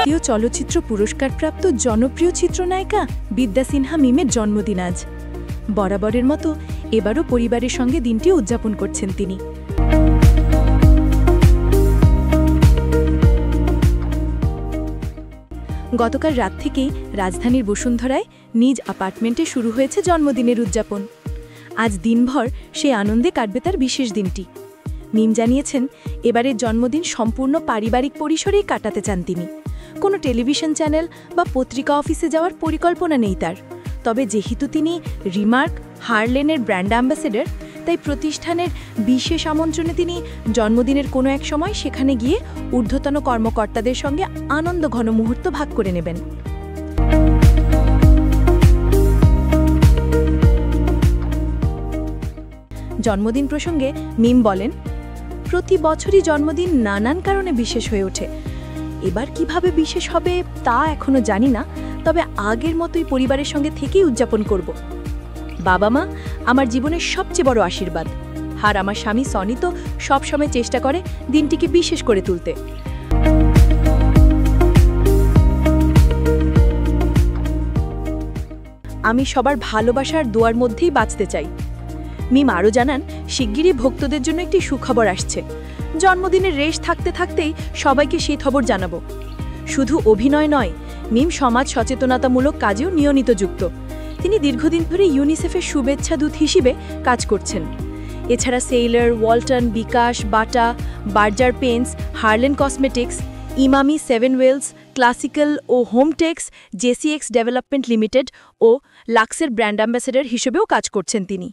জাতীয় চলচ্চিত্র পুরস্কারপ্রাপ্ত জনপ্রিয় চিত্রনায়িকা বিদ্যা সিনহা মিমের জন্মদিন আজ। বরাবরের মতো এবারও পরিবারের সঙ্গে দিনটি উদযাপন করছেন তিনি। গতকাল রাত থেকেই রাজধানীর বসুন্ধরায় নিজ অ্যাপার্টমেন্টে শুরু হয়েছে জন্মদিনের উদযাপন। আজ দিনভর সে আনন্দে কাটবে তার বিশেষ দিনটি। মিম জানিয়েছেন, এবারের জন্মদিন সম্পূর্ণ পারিবারিক পরিসরেই কাটাতে চান তিনি। কোনো টেলিভিশন চ্যানেল বা পত্রিকা অফিসে যাওয়ার পরিকল্পনা নেই তার। তবে যেহেতু তিনি রিমার্ক হারলেনের ব্র্যান্ড অ্যাম্বাসেডর, তাই প্রতিষ্ঠানের বিশেষ আমন্ত্রণে তিনি জন্মদিনের কোনো এক সময় সেখানে গিয়ে ঊর্ধ্বতন কর্মকর্তাদের সঙ্গে আনন্দ ঘন মুহূর্ত ভাগ করে নেবেন। জন্মদিন প্রসঙ্গে মিম বলেন, প্রতি বছরই জন্মদিন নানান কারণে বিশেষ হয়ে ওঠে। এবার কিভাবে বিশেষ হবে তা এখনো জানি না, তবে আগের মতোই পরিবারের সঙ্গে থেকেই উদযাপন করব। বাবা মা আমার জীবনের সবচেয়ে বড় আশীর্বাদ, আর আমার স্বামী সনি তো সবসময় চেষ্টা করে দিনটিকে বিশেষ করে তুলতে। আমি সবার ভালোবাসার দোয়ার মধ্যেই বাঁচতে চাই। মিম আরও জানান, শিগগিরই ভক্তদের জন্য একটি সুখবর আসছে। জন্মদিনের রেশ থাকতে থাকতেই সবাইকে সেই খবর জানাবো। শুধু অভিনয় নয়, মিম সমাজ সচেতনতামূলক কাজেও নিয়মিত যুক্ত। তিনি দীর্ঘদিন ধরে ইউনিসেফের শুভেচ্ছা দূত হিসেবে কাজ করছেন। এছাড়া Sailor, Walton, bKash, Bata, Berger Paints, Herlan cosmetics, Emami, Seven Wells, classical ও হোমটেক্স, জেসিএক্স ডেভেলপমেন্ট লিমিটেড ও লাক্সের ব্র্যান্ড অ্যাম্বাসেডর হিসেবেও কাজ করছেন তিনি।